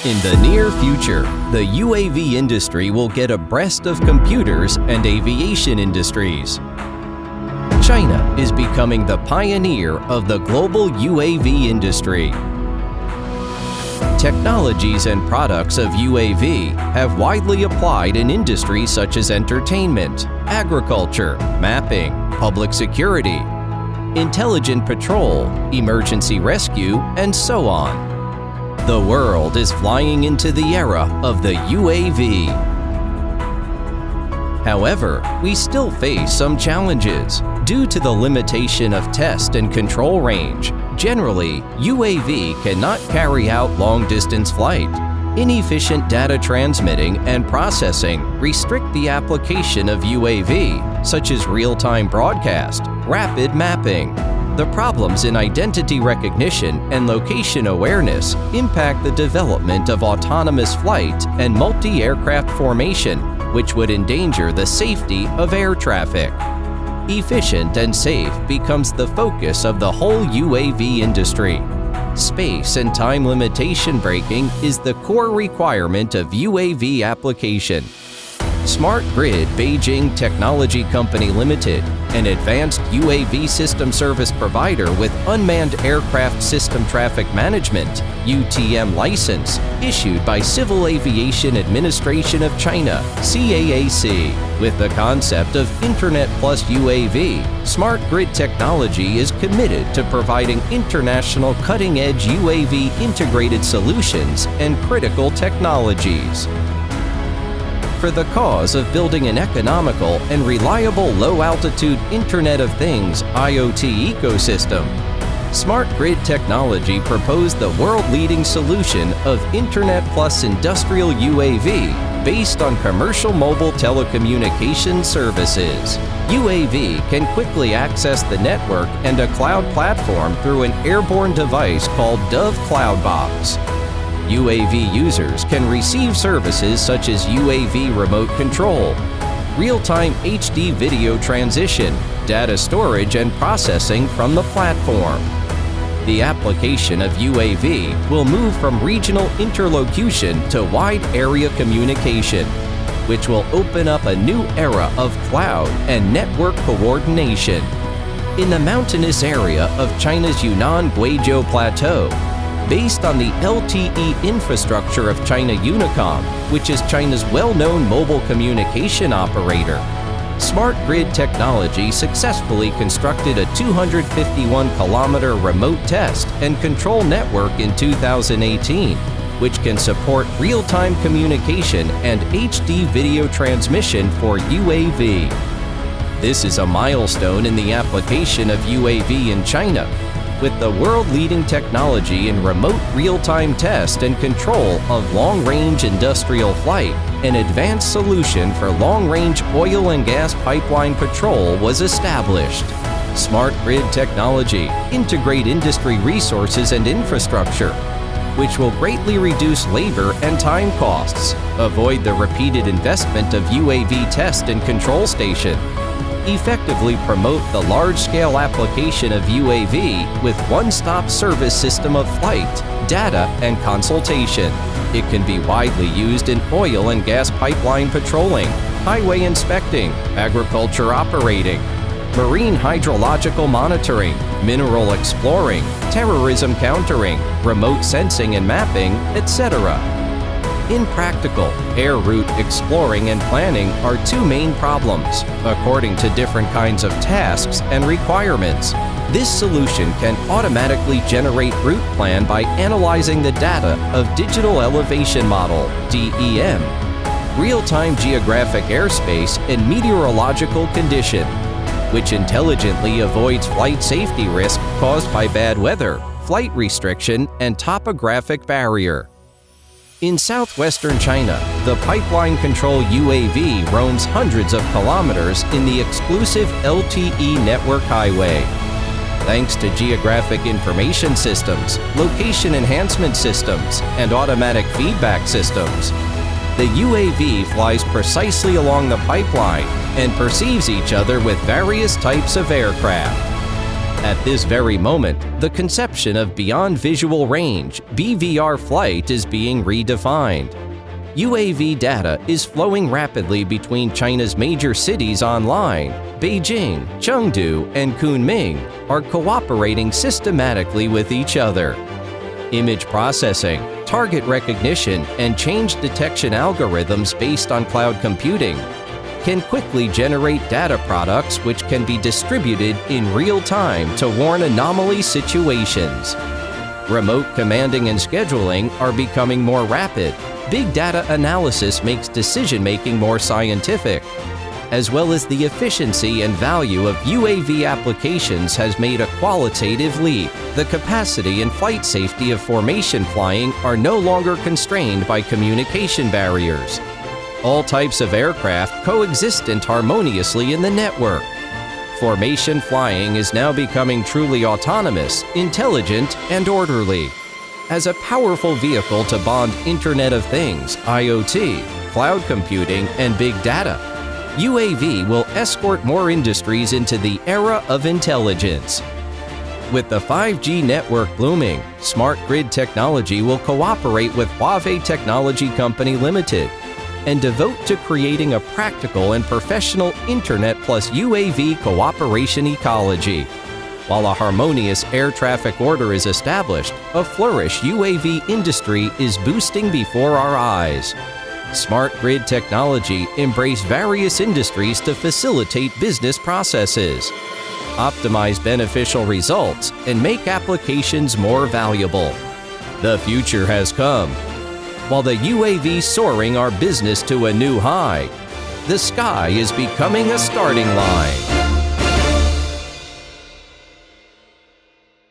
In the near future, the UAV industry will get abreast of computers and aviation industries. China is becoming the pioneer of the global UAV industry. Technologies and products of UAV have widely applied in industries such as entertainment, agriculture, mapping, public security, intelligent patrol, emergency rescue, and so on. The world is flying into the era of the UAV. However, we still face some challenges. Due to the limitation of test and control range, generally, UAV cannot carry out long-distance flight. Inefficient data transmitting and processing restrict the application of UAV, such as real-time broadcast, rapid mapping. The problems in identity recognition and location awareness impact the development of autonomous flight and multi-aircraft formation, which would endanger the safety of air traffic. Efficient and safe becomes the focus of the whole UAV industry. Space and time limitation breaking is the core requirement of UAV application. Smart Grid Beijing Technology Company Limited, an advanced UAV system service provider with Unmanned Aircraft System Traffic Management (UTM) license issued by Civil Aviation Administration of China (CAAC). With the concept of Internet plus UAV, Smart Grid Technology is committed to providing international cutting-edge UAV integrated solutions and critical technologies. For the cause of building an economical and reliable low-altitude Internet of Things (IoT) ecosystem, Smart Grid Technology proposed the world-leading solution of Internet plus industrial UAV based on commercial mobile telecommunications services. UAV can quickly access the network and a cloud platform through an airborne device called Dove Cloudbox. UAV users can receive services such as UAV remote control, real-time HD video transition, data storage and processing from the platform. The application of UAV will move from regional interlocution to wide area communication, which will open up a new era of cloud and network coordination. In the mountainous area of China's Yunnan-Guizhou Plateau, based on the LTE infrastructure of China Unicom, which is China's well-known mobile communication operator, Smart Grid Technology successfully constructed a 251-kilometer remote test and control network in 2018, which can support real-time communication and HD video transmission for UAV. This is a milestone in the application of UAV in China, with the world-leading technology in remote real-time test and control of long-range industrial flight. An advanced solution for long-range oil and gas pipeline patrol was established. Smart Grid Technology integrate industry resources and infrastructure, which will greatly reduce labor and time costs, avoid the repeated investment of UAV test and control station, effectively promote the large-scale application of UAV with one-stop service system of flight, data, and consultation. It can be widely used in oil and gas pipeline patrolling, highway inspecting, agriculture operating, marine hydrological monitoring, mineral exploring, terrorism countering, remote sensing and mapping, etc. In practical, air route exploring and planning are two main problems, according to different kinds of tasks and requirements. This solution can automatically generate route plan by analyzing the data of Digital Elevation Model, DEM, real-time geographic airspace and meteorological condition, which intelligently avoids flight safety risk caused by bad weather, flight restriction, and topographic barrier. In southwestern China, the pipeline control UAV roams hundreds of kilometers in the exclusive LTE network highway. Thanks to geographic information systems, location enhancement systems, and automatic feedback systems, the UAV flies precisely along the pipeline and perceives each other with various types of aircraft. At this very moment, the conception of Beyond Visual Range (BVR) flight is being redefined. UAV data is flowing rapidly between China's major cities online. Beijing, Chengdu, and Kunming are cooperating systematically with each other. Image processing, target recognition, and change detection algorithms based on cloud computing can quickly generate data products which can be distributed in real time to warn anomaly situations. Remote commanding and scheduling are becoming more rapid. Big data analysis makes decision-making more scientific, as well as the efficiency and value of UAV applications has made a qualitative leap. The capacity and flight safety of formation flying are no longer constrained by communication barriers. All types of aircraft coexist harmoniously in the network. Formation flying is now becoming truly autonomous, intelligent, and orderly. As a powerful vehicle to bond Internet of Things, IoT, cloud computing, and big data, UAV will escort more industries into the era of intelligence. With the 5G network blooming, smart grid technology will cooperate with Huawei Technology Company Limited and devote to creating a practical and professional Internet plus UAV cooperation ecology. While a harmonious air traffic order is established, a flourish UAV industry is boosting before our eyes. Smart grid technology embrace various industries to facilitate business processes, optimize beneficial results, and make applications more valuable. The future has come. While the UAV soaring our business to a new high, the sky is becoming a starting line.